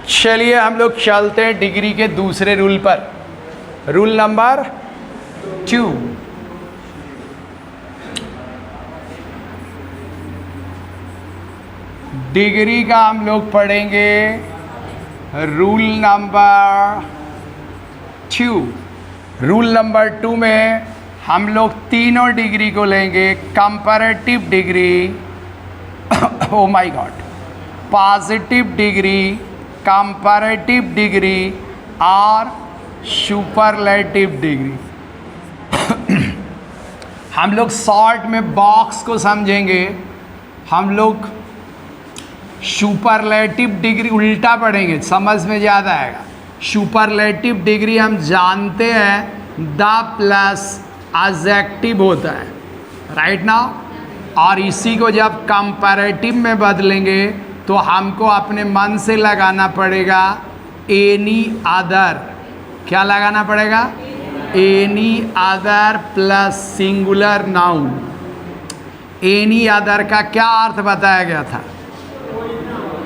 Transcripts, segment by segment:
चलिए हम लोग चलते हैं डिग्री के दूसरे रूल पर। Rule number 2। डिग्री का हम लोग पढ़ेंगे रूल नंबर 2। रूल नंबर 2 में हम लोग तीनों डिग्री को लेंगे। Comparative degree, oh my God, positive degree, comparative degree और सुपरलेटिव डिग्री। हम लोग शॉर्ट में बॉक्स को समझेंगे। हम लोग सुपरलेटिव डिग्री उल्टा पढ़ेंगे, समझ में ज़्यादा आएगा। सुपरलेटिव डिग्री हम जानते हैं द प्लस एडजेक्टिव होता है, राइट ना। और इसी को जब कंपैरेटिव में बदलेंगे तो हमको अपने मन से लगाना पड़ेगा एनी अदर। क्या लगाना पड़ेगा? Any other plus singular noun. Any other का क्या अर्थ बताया गया था?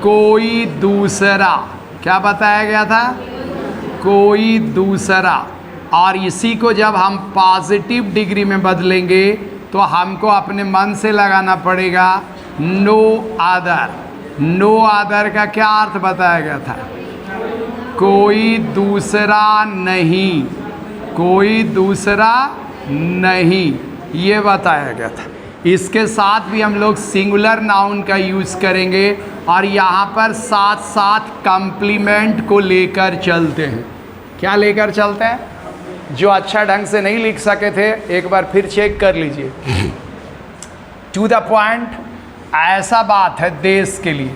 कोई दूसरा। क्या बताया गया था? कोई दूसरा। और इसी को जब हम पॉजिटिव डिग्री में बदलेंगे तो हमको अपने मन से लगाना पड़ेगा नो अदर। नो अदर का क्या अर्थ बताया गया था? कोई दूसरा नहीं। कोई दूसरा नहीं, ये बताया गया था। इसके साथ भी हम लोग सिंगुलर नाउन का यूज़ करेंगे और यहाँ पर साथ साथ कॉम्प्लीमेंट को लेकर चलते हैं। क्या लेकर चलते हैं? जो अच्छा ढंग से नहीं लिख सके थे एक बार फिर चेक कर लीजिए। टू द पॉइंट ऐसा बात है देश के लिए,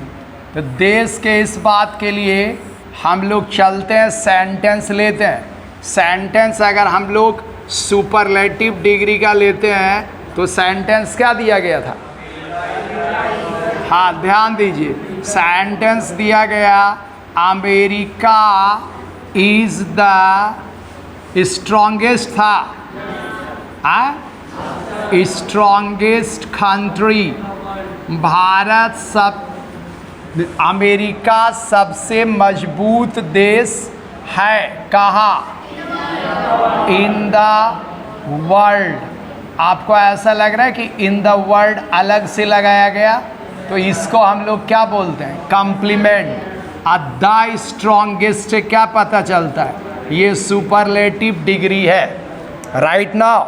तो देश के इस बात के लिए हम लोग चलते हैं, सेंटेंस लेते हैं। सेंटेंस अगर हम लोग सुपरलेटिव डिग्री का लेते हैं तो सेंटेंस क्या दिया गया था? हाँ, ध्यान दीजिए। सेंटेंस दिया गया अमेरिका इज द स्ट्रॉन्गेस्ट था, स्ट्रॉन्गेस्ट कंट्री। भारत अमेरिका सबसे मजबूत देश है। कहाँ? In the world. आपको ऐसा लग रहा है कि इन द वर्ल्ड अलग से लगाया गया, तो इसको हम लोग क्या बोलते हैं? कॉम्प्लीमेंट। द स्ट्रॉन्गेस्ट से क्या पता चलता है? ये सुपरलेटिव डिग्री है, राइट नाउ।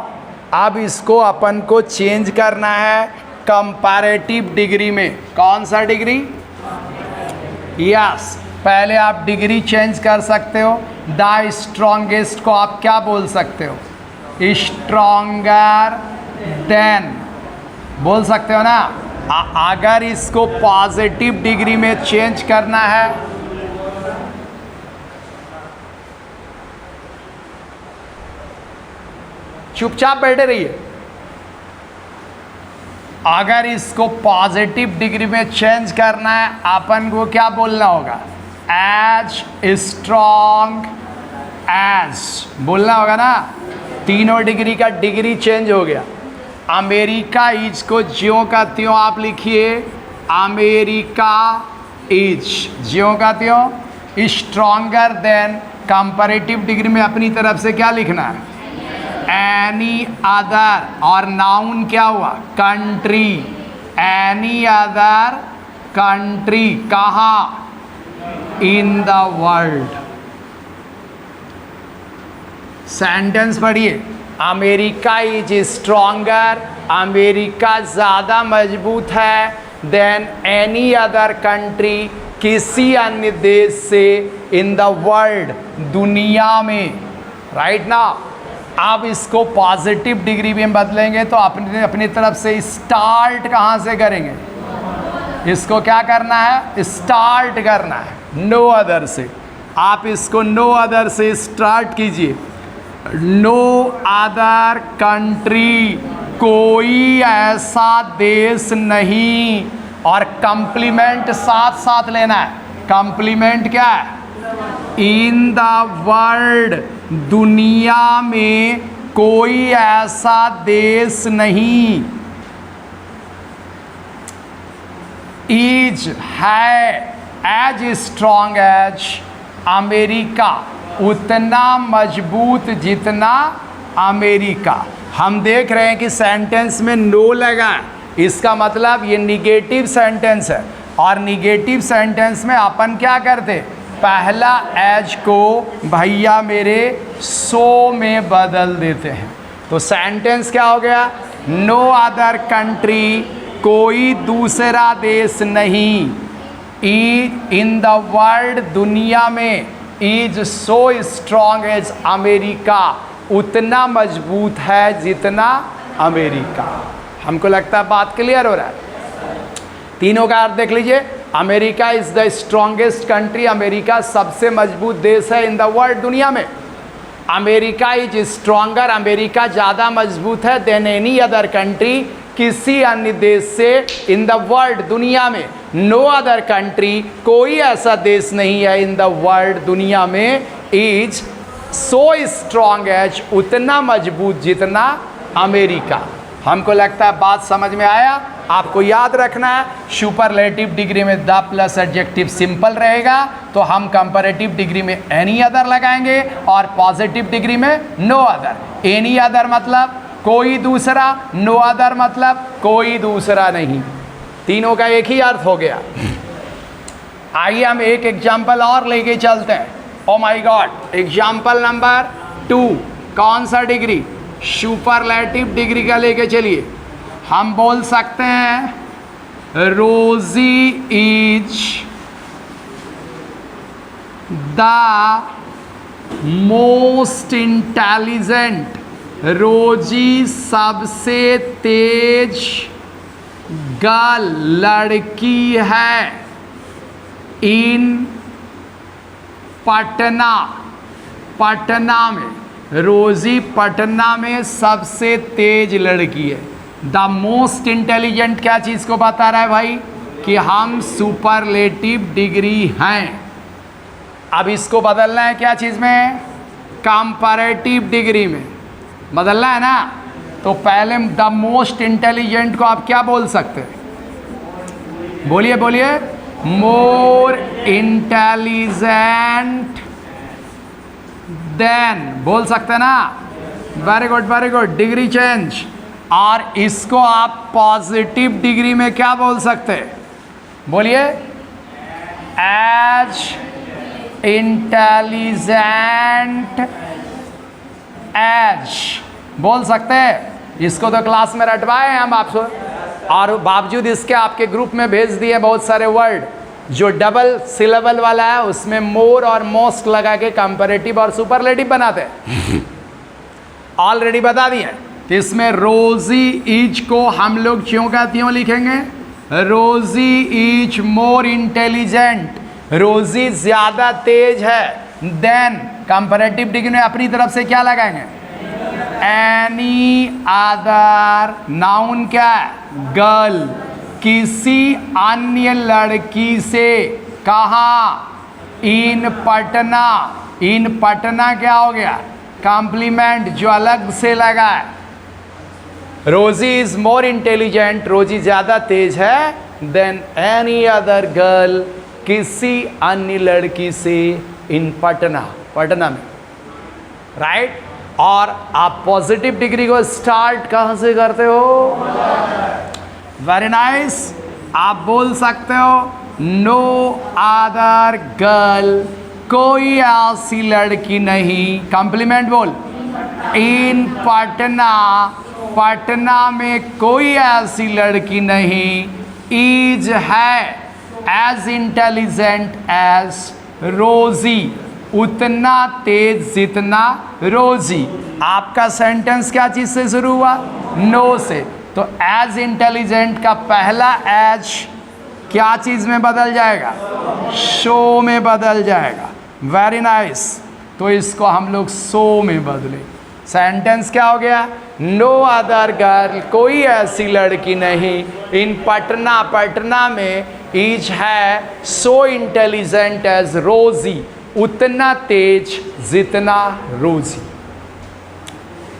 अब इसको अपन को चेंज करना है कंपैरेटिव डिग्री में। कौन सा डिग्री? यस, पहले आप डिग्री चेंज कर सकते हो। द स्ट्रॉन्गेस्ट को आप क्या बोल सकते हो? स्ट्रॉन्गर देन बोल सकते हो ना। अगर इसको पॉजिटिव डिग्री में चेंज करना है, चुपचाप बैठे रहिए। अगर इसको पॉजिटिव डिग्री में चेंज करना है, अपन को क्या बोलना होगा? एज स्ट्रॉन्ग एज बोलना होगा ना। तीनों डिग्री का डिग्री चेंज हो गया। अमेरिका इज को ज्यों का त्यों आप लिखिए, अमेरिका इज ज्यों का त्यों। स्ट्रॉन्गर देन कंपैरेटिव डिग्री में अपनी तरफ से क्या लिखना है? Any other. और नाउन क्या हुआ? कंट्री। Any other country. कहाँ? In the world. सेंटेंस पढ़िए। अमेरिका इज स्ट्रॉन्गर, अमेरिका ज़्यादा मजबूत है देन एनी अदर कंट्री, किसी अन्य देश से, इन द वर्ल्ड, दुनिया में, राइट ना। अब इसको पॉजिटिव डिग्री में बदलेंगे तो अपनी तरफ से स्टार्ट कहाँ से करेंगे? इसको क्या करना है? स्टार्ट करना है नो अदर से। आप इसको नो अदर से स्टार्ट कीजिए। नो अदर कंट्री, कोई ऐसा देश नहीं। और कॉम्प्लीमेंट साथ साथ लेना है। कॉम्प्लीमेंट क्या है? इन द वर्ल्ड, दुनिया में कोई ऐसा देश नहीं। इज है, एज स्ट्रॉन्ग एज अमेरिका, उतना मजबूत जितना अमेरिका। हम देख रहे हैं कि सेंटेंस में नो लगा है, इसका मतलब ये निगेटिव सेंटेंस है, और निगेटिव सेंटेंस में अपन क्या करते, पहला एज को भैया मेरे सो में बदल देते हैं। तो सेंटेंस क्या हो गया, नो अदर कंट्री, कोई दूसरा देश नहीं, इन द वर्ल्ड, दुनिया में, is so strong as America, उतना मजबूत है जितना अमेरिका। हमको लगता है बात क्लियर हो रहा है। तीनों का अर्थ देख लीजिए। America is the strongest country, America सबसे मजबूत देश है इन द वर्ल्ड, दुनिया में। अमेरिका इज स्ट्रॉन्गर, अमेरिका ज़्यादा मजबूत है देन एनी अदर कंट्री, किसी अन्य देश से इन द वर्ल्ड, दुनिया में। नो अदर कंट्री, कोई ऐसा देश नहीं है इन द वर्ल्ड, दुनिया में, इज सो स्ट्रॉन्ग एज, उतना मजबूत जितना अमेरिका। हमको लगता है बात समझ में आया। आपको याद रखना है सुपरलेटिव डिग्री में द प्लस एडजेक्टिव सिंपल रहेगा, तो हम कंपैरेटिव डिग्री में एनी अदर लगाएंगे, और पॉजिटिव डिग्री में नो अदर। एनी अदर मतलब कोई दूसरा, नो अदर मतलब कोई दूसरा नहीं। तीनों का एक ही अर्थ हो गया। आइए हम एक एग्जाम्पल और लेके चलते हैं। Oh my God, example number 2, कौन सा डिग्री, सुपरलेटिव डिग्री का लेके चलिए। हम बोल सकते हैं रोजी इज द मोस्ट इंटेलिजेंट, रोजी सबसे तेज गर्ल, लड़की है, इन पटना, पटना में, रोजी पटना में सबसे तेज लड़की है। द मोस्ट इंटेलिजेंट क्या चीज़ को बता रहा है भाई, कि हम सुपरलेटिव डिग्री हैं। अब इसको बदलना है क्या चीज़ में, कंपैरेटिव डिग्री में बदलना है ना। तो पहले द मोस्ट इंटेलिजेंट को आप क्या बोल सकते हैं, बोलिए बोलिए, मोर इंटेलिजेंट देन, बोल सकते हैं ना। Very good very good, degree change. और इसको आप पॉजिटिव डिग्री में क्या बोल सकते हैं, बोलिए, एज इंटेलिजेंट एज, बोल सकते हैं। इसको तो क्लास में रटवाए हम आपसे, और बावजूद इसके आपके ग्रुप में भेज दिए बहुत सारे वर्ड जो डबल सिलेबल वाला है, उसमें मोर और मोस्ट लगा के कंपैरेटिव और सुपरलेटिव बनाते हैं। ऑलरेडी बता दिए। तो इसमें रोजी इज को हम लोग क्यों का त्यों लिखेंगे, रोजी इज मोर इंटेलिजेंट, रोजी ज़्यादा तेज है, देन कंपैरेटिव डिग्री में अपनी तरफ से क्या लगाएंगे, एनी अदर, नाउन क्या है, गर्ल, किसी अन्य लड़की से, कहाँ, इन पटना। इन पटना क्या हो गया, कॉम्प्लीमेंट जो अलग से लगा है। रोजी इज मोर इंटेलिजेंट, रोजी ज़्यादा तेज है, देन एनी अदर गर्ल, किसी अन्य लड़की से, इन पटना, पटना में, राइट। और आप पॉजिटिव डिग्री को स्टार्ट कहाँ से करते हो, वेरी नाइस। आप बोल सकते हो नो अदर गर्ल, कोई ऐसी लड़की नहीं, कॉम्प्लीमेंट बोल, इन पटना, पटना में कोई ऐसी लड़की नहीं, इज है, एज इंटेलिजेंट एज रोजी, उतना तेज जितना रोजी। आपका सेंटेंस क्या चीज़ से शुरू हुआ, नो से। तो एज इंटेलिजेंट का पहला एज क्या चीज़ में बदल जाएगा, शो में बदल जाएगा। Very nice. तो इसको हम लोग सो में बदले। सेंटेंस क्या हो गया, नो अदर गर्ल, कोई ऐसी लड़की नहीं, इन पटना, पटना में, इज है, सो इंटेलिजेंट एज रोजी, उतना तेज जितना रोजी।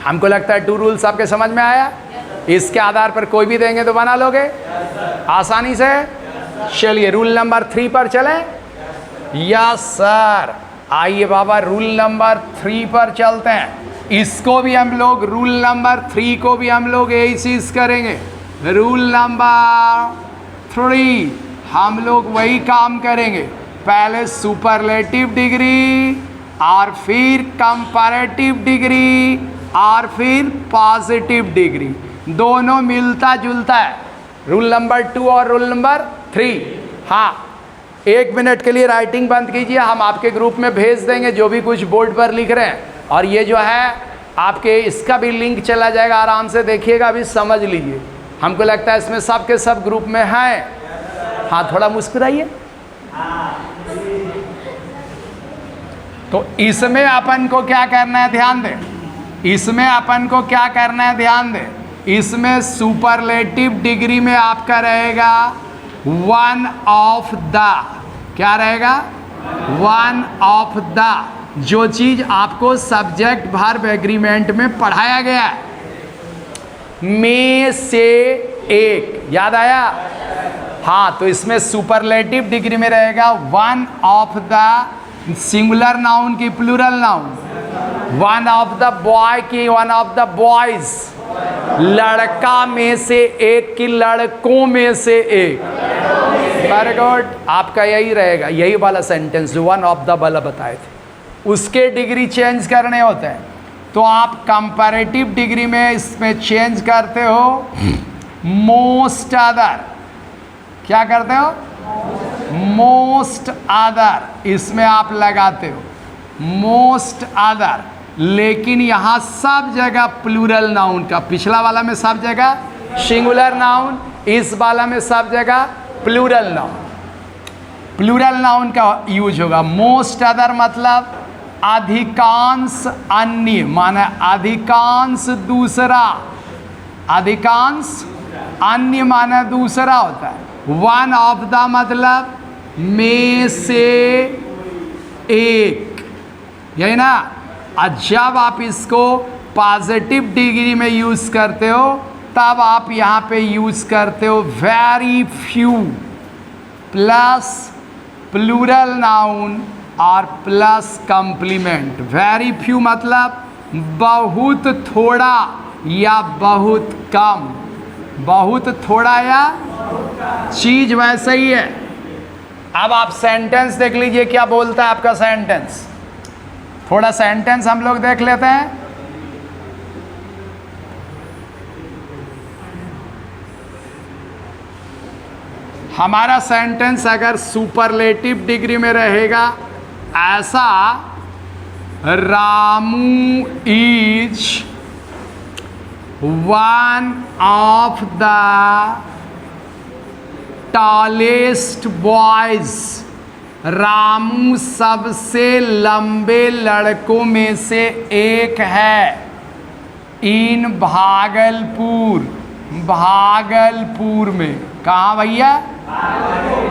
हमको लगता है 2 रूल्स आपके समझ में आया। इसके आधार पर कोई भी देंगे तो बना लोगे आसानी से। चलिए रूल नंबर 3 पर चले। यस सर, आइए बाबा रूल नंबर 3 पर चलते हैं। इसको भी हम लोग रूल नंबर 3 को भी हम लोग यही चीज करेंगे। रूल नंबर 3 हम लोग वही काम करेंगे, पहले सुपरलेटिव डिग्री और फिर कंपैरेटिव डिग्री और फिर पॉजिटिव डिग्री, दोनों मिलता जुलता है, रूल नंबर 2 और रूल नंबर 3। हाँ, 1 मिनट के लिए राइटिंग बंद कीजिए, हम आपके ग्रुप में भेज देंगे जो भी कुछ बोर्ड पर लिख रहे हैं। और ये जो है आपके इसका भी लिंक चला जाएगा, आराम से देखिएगा, अभी समझ लीजिए। हमको लगता है इसमें सब के सब ग्रुप में हैं। हाँ, थोड़ा मुस्कुराइए। तो इसमें अपन को क्या करना है, ध्यान दें। इसमें अपन को क्या करना है, ध्यान दें। इसमें सुपरलेटिव डिग्री में आपका रहेगा वन ऑफ द, क्या रहेगा, वन ऑफ द, जो चीज आपको सब्जेक्ट वर्ब एग्रीमेंट में पढ़ाया गया है, में से एक, याद आया। हाँ, तो इसमें सुपरलेटिव डिग्री में रहेगा one of the singular noun की plural noun, one of the boy की वन ऑफ द बॉयज, लड़का में से एक की लड़कों में से एक। वेरी गुड, आपका यही रहेगा, यही वाला सेंटेंस जो वन ऑफ द वाला बताए थे, उसके डिग्री चेंज करने होते हैं। तो आप कंपैरेटिव डिग्री में इसमें चेंज करते हो मोस्ट अदर, क्या करते हो, मोस्ट अदर, इसमें आप लगाते हो मोस्ट अदर, लेकिन यहाँ सब जगह प्लूरल नाउन का, पिछला वाला में सब जगह सिंगुलर नाउन, इस वाला में सब जगह प्लूरल नाउन, प्लूरल नाउन का यूज होगा। मोस्ट अदर मतलब अधिकांश अन्य, माना अधिकांश दूसरा, अधिकांश अन्य माना दूसरा होता है। वन ऑफ द मतलब में से एक, यही ना। और जब आप इसको पॉजिटिव डिग्री में यूज करते हो तब आप यहाँ पे यूज करते हो very few plus plural noun और प्लस कंप्लीमेंट। वेरी फ्यू मतलब बहुत थोड़ा या बहुत कम, बहुत थोड़ा या चीज वैसे ही है। अब आप सेंटेंस देख लीजिए, क्या बोलता है आपका सेंटेंस। थोड़ा सेंटेंस हम लोग देख लेते हैं। हमारा सेंटेंस अगर सुपरलेटिव डिग्री में रहेगा ऐसा, Ramu is one of the tallest boys, Ramu सबसे लंबे लड़कों में से एक है। इन भागलपुर, भागलपुर में, कहाँ भैया,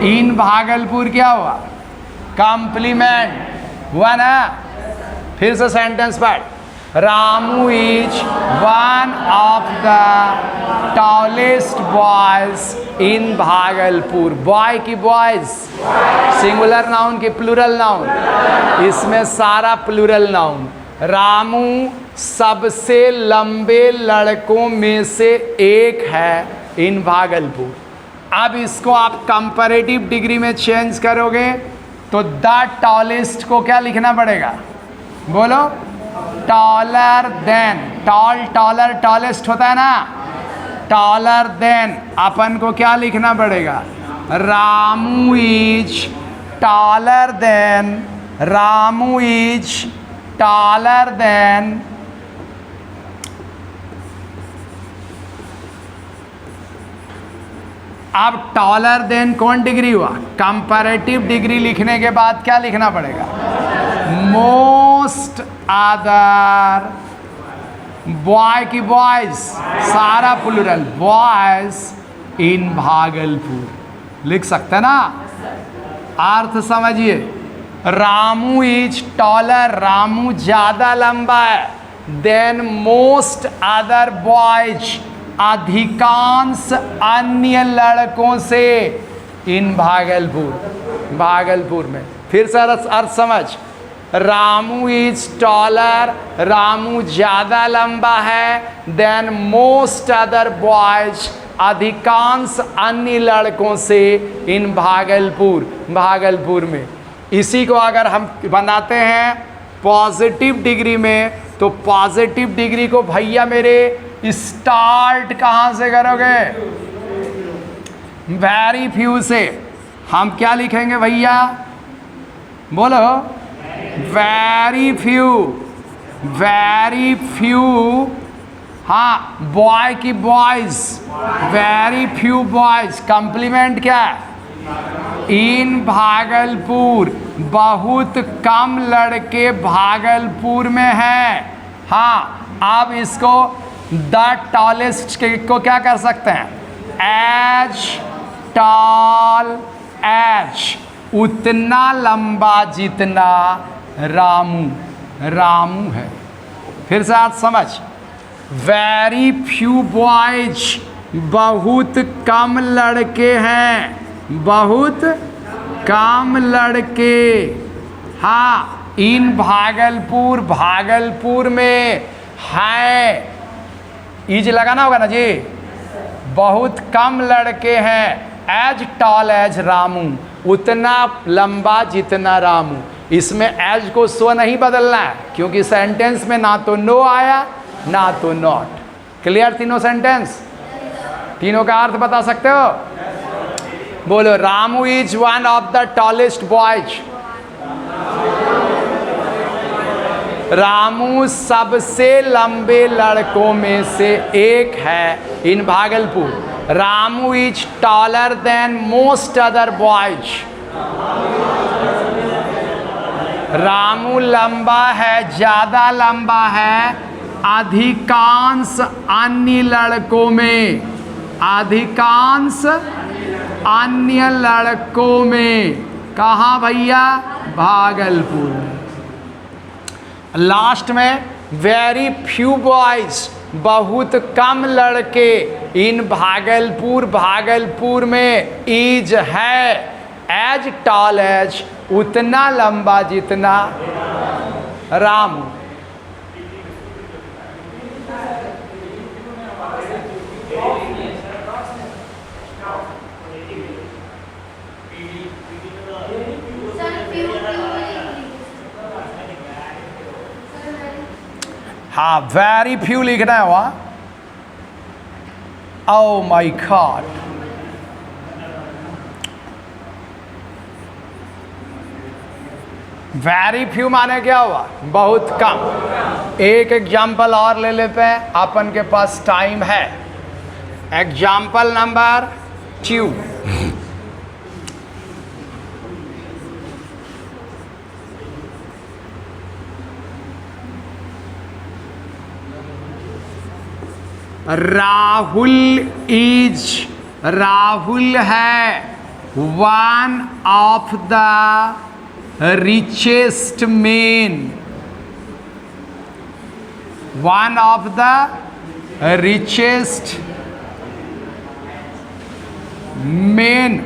इन भागलपुर क्या हुआ, कॉम्प्लीमेंट हुआ ना। फिर से सेंटेंस पढ़, Ramu is one of the tallest boys in Bhagalpur. Boy की बॉयज सिंगुलर नाउन की प्लूरल नाउन, इसमें सारा प्लूरल नाउन। रामू सबसे लंबे लड़कों में से एक है इन भागलपुर। अब इसको आप कंपैरेटिव डिग्री में चेंज करोगे तो द टॉलेस्ट को क्या लिखना पड़ेगा, बोलो, taller than. Tall, taller, tallest होता है ना, टॉलर देन अपन को क्या लिखना पड़ेगा, Ramu is taller then, Ramu is taller then अब टॉलर देन कौन डिग्री हुआ, कंपैरेटिव डिग्री लिखने के बाद क्या लिखना पड़ेगा, मोस्ट अदर। बॉय की बॉयज सारा प्लूरल, बॉयज इन भागलपुर लिख सकते हैं ना। अर्थ समझिए, रामू इज टॉलर, रामू ज्यादा लंबा है, देन मोस्ट अदर बॉयज, अधिकांश अन्य लड़कों से, इन भागलपुर, भागलपुर में। फिर से अर्थ समझ, रामू इज टॉलर, रामू ज़्यादा लंबा है देन मोस्ट अदर बॉयज, अधिकांश अन्य लड़कों से इन भागलपुर, भागलपुर में। इसी को अगर हम बनाते हैं पॉजिटिव डिग्री में, तो पॉजिटिव डिग्री को भैया मेरे स्टार्ट कहाँ से करोगे? वेरी फ्यू से। हम क्या लिखेंगे भैया, बोलो? Very few, very few. हाँ, बॉय की boys, very few boys. Complement क्या है? इन भागलपुर, बहुत कम लड़के भागलपुर में हैं। हाँ, आप इसको द टॉलेस्ट को क्या कर सकते हैं? एज टॉल एज, उतना लंबा जितना रामू, रामू है। फिर से आप समझ, वेरी फ्यू बॉयज, बहुत कम लड़के हैं, बहुत कम लड़के। हाँ, इन भागलपुर, भागलपुर में है, ईज लगाना होगा ना जी। बहुत कम लड़के हैं, एज टॉल एज रामू, उतना लंबा जितना रामू। इसमें एज को सो नहीं बदलना है, क्योंकि सेंटेंस में ना तो नो आया ना तो नॉट। क्लियर तीनों सेंटेंस? तीनों का अर्थ बता सकते हो? बोलो, Ramu is one of the tallest boys. Ramu सबसे लंबे लड़कों में से एक है in Bhagalpur. Ramu is taller than most other boys. Ramu लंबा है, ज़्यादा लंबा है अधिकांश अन्य लड़कों में, अधिकांश अन्य लड़कों में। कहाँ भैया? भागलपुर। लास्ट में वेरी फ्यू बॉयज, बहुत कम लड़के इन भागलपुर, भागलपुर में इज है एज टॉल एज, उतना लंबा जितना रामू। हाँ, वेरी फ्यू लिखना है वहाँ। Oh my God, very few माने क्या हुआ? बहुत कम। एक एग्जाम्पल और ले लेते हैं, अपन के पास टाइम है। Example number 2। Rahul is, Rahul है one of the richest man, one of the richest man.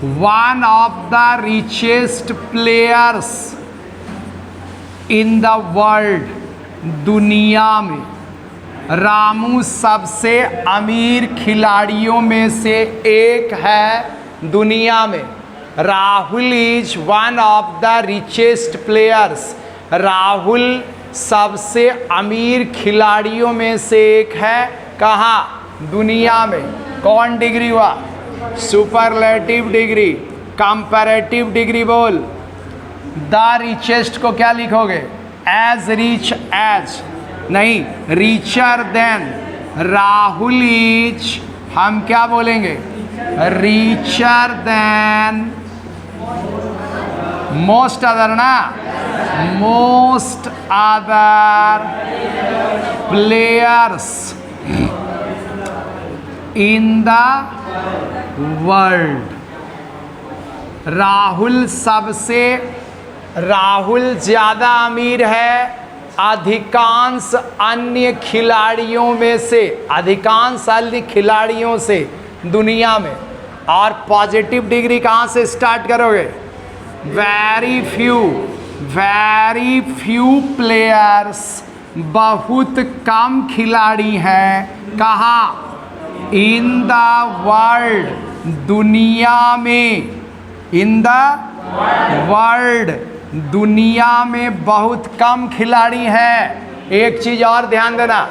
One of the richest players in the world, दुनिया में। रामू सबसे अमीर खिलाड़ियों में से एक है दुनिया में। Rahul is one of the richest players, Rahul सबसे अमीर खिलाड़ियों में से एक है। कहाँ? दुनिया में। कौन डिग्री हुआ? Superlative degree. कंपैरेटिव डिग्री बोल। द रिचेस्ट को क्या लिखोगे? एज रिच एज, नहीं, रिचर देन। राहुल इज, हम क्या बोलेंगे? रिचर देन मोस्ट अदर ना, most other players in the world. Rahul सबसे, राहुल ज़्यादा अमीर है अधिकांश अन्य खिलाड़ियों से दुनिया में। और पॉजिटिव डिग्री कहाँ से स्टार्ट करोगे? वेरी फ्यू प्लेयर्स, बहुत कम खिलाड़ी हैं। कहाँ? इन द वर्ल्ड, दुनिया में। इन द वर्ल्ड, दुनिया में बहुत कम खिलाड़ी हैं। एक चीज और ध्यान देना,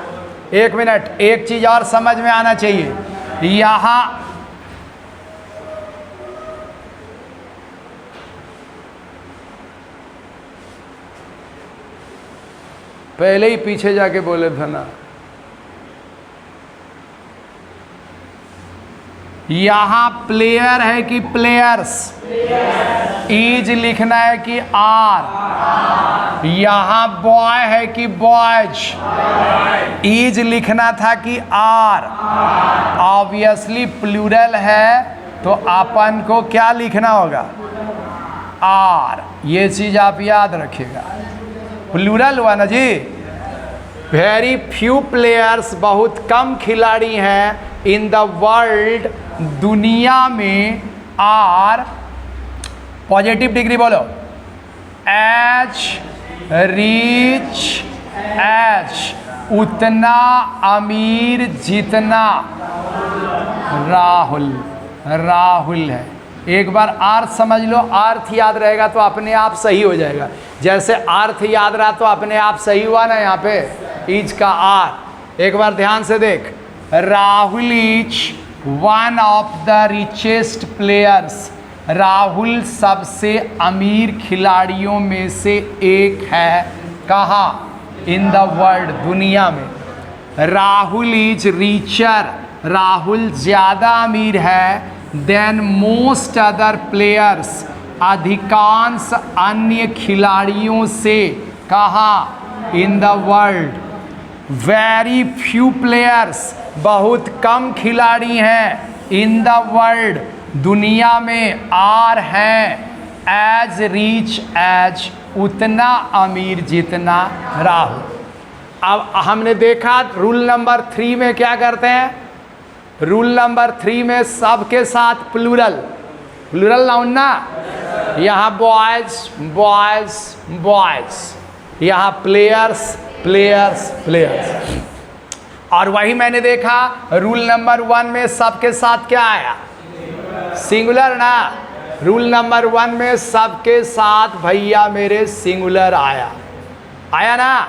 1 मिनट, एक चीज और समझ में आना चाहिए। यहाँ पहले ही पीछे जाके बोले थे ना, यहाँ प्लेयर है कि प्लेयर्स? ईज लिखना है कि आर? यहाँ बॉय है कि बॉयज? ईज लिखना था कि आर? ऑब्वियसली प्लूरल है तो अपन को क्या लिखना होगा? आर। ये चीज आप याद रखिएगा, प्लूरल हुआ ना जी। वेरी फ्यू प्लेयर्स, बहुत कम खिलाड़ी हैं। इन द वर्ल्ड, दुनिया में। आर, पॉजिटिव डिग्री बोलो, एज रिच एज, उतना अमीर जितना। राहुल है। एक बार अर्थ समझ लो, अर्थ याद रहेगा तो अपने आप सही हो जाएगा। जैसे अर्थ याद रहा तो अपने आप सही हुआ ना। यहाँ पे ईज का आर, एक बार ध्यान से देख। Rahul is one of the richest players, Rahul सबसे अमीर खिलाड़ियों में से एक है। कहाँ? इन द वर्ल्ड, दुनिया में। राहुल इज रिचर, राहुल ज़्यादा अमीर है। देन मोस्ट अदर प्लेयर्स, अधिकांश अन्य खिलाड़ियों से। कहाँ? In the world. Very few players, बहुत कम खिलाड़ी हैं। इन द वर्ल्ड, दुनिया में। आर हैं एज रिच एज, उतना अमीर जितना राहुल। अब हमने देखा रूल नंबर 3 में क्या करते हैं। रूल नंबर 3 में सबके साथ प्लूरल नाउन ना। यहाँ बॉयज बॉयज बॉयज, यहाँ प्लेयर्स प्लेयर्स प्लेयर्स। और वही मैंने देखा रूल नंबर 1 में सबके साथ क्या आया? सिंगुलर ना। रूल नंबर 1 में सबके साथ भैया मेरे सिंगुलर आया ना।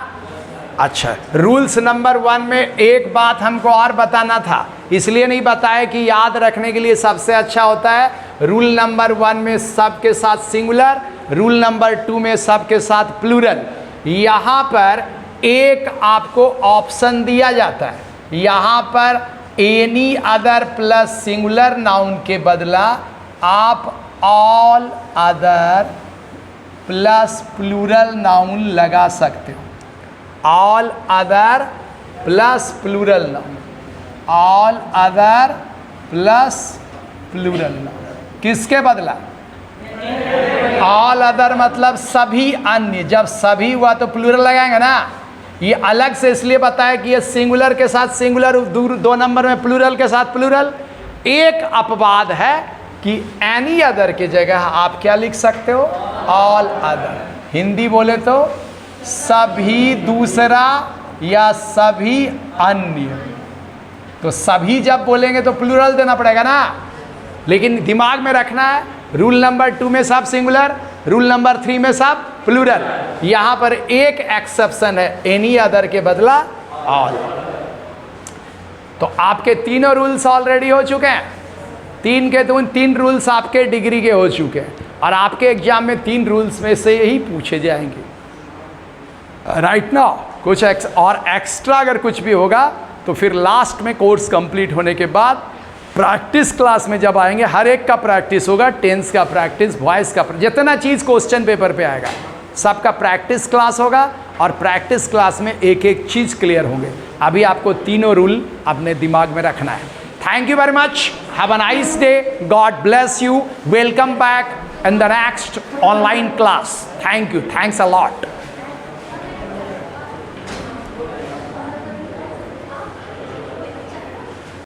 अच्छा, रूल्स नंबर 1 में एक बात हमको और बताना था, इसलिए नहीं बताया कि याद रखने के लिए सबसे अच्छा होता है रूल नंबर 1 में सबके साथ सिंगुलर, रूल नंबर 2 में सबके साथ प्लूरल। यहाँ पर एक आपको ऑप्शन दिया जाता है। यहाँ पर any other plus singular noun के बदला आप all other plus plural noun लगा सकते हो। All other plus plural noun, all other plus plural noun. किसके बदला? ऑल अदर मतलब सभी अन्य। जब सभी हुआ तो प्लूरल लगाएंगे ना। ये अलग से इसलिए बताया कि ये सिंगुलर के साथ सिंगुलर, 2 नंबर में प्लूरल के साथ प्लूरल। एक अपवाद है कि एनी अदर के जगह आप क्या लिख सकते हो? All other. हिंदी बोले तो सभी दूसरा या सभी अन्य। तो सभी जब बोलेंगे तो प्लूरल देना पड़ेगा ना। लेकिन दिमाग में रखना है रूल नंबर 2 में सब सिंगुलर, रूल नंबर 3 में सब प्लूरल। यहाँ पर एक एक्सेप्शन है, एनी अदर के बदला ऑल। तो आपके तीनों रूल्स ऑलरेडी हो चुके हैं। 3 के 3 रूल्स आपके डिग्री के हो चुके हैं और आपके एग्जाम में 3 रूल्स में से ही पूछे जाएंगे। राइट ना। कुछ और एक्स्ट्रा अगर कुछ भी होगा तो फिर लास्ट में कोर्स कंप्लीट होने के बाद प्रैक्टिस क्लास में जब आएंगे हर एक का प्रैक्टिस होगा। टेंस का प्रैक्टिस, वॉइस का, जितना चीज़ क्वेश्चन पेपर पे आएगा सबका प्रैक्टिस क्लास होगा और प्रैक्टिस क्लास में एक एक चीज़ क्लियर होंगे। अभी आपको तीनों रूल अपने दिमाग में रखना है। Thank you very much, have a nice day, God bless you, welcome back in the next online class. Thank you, thanks a lot.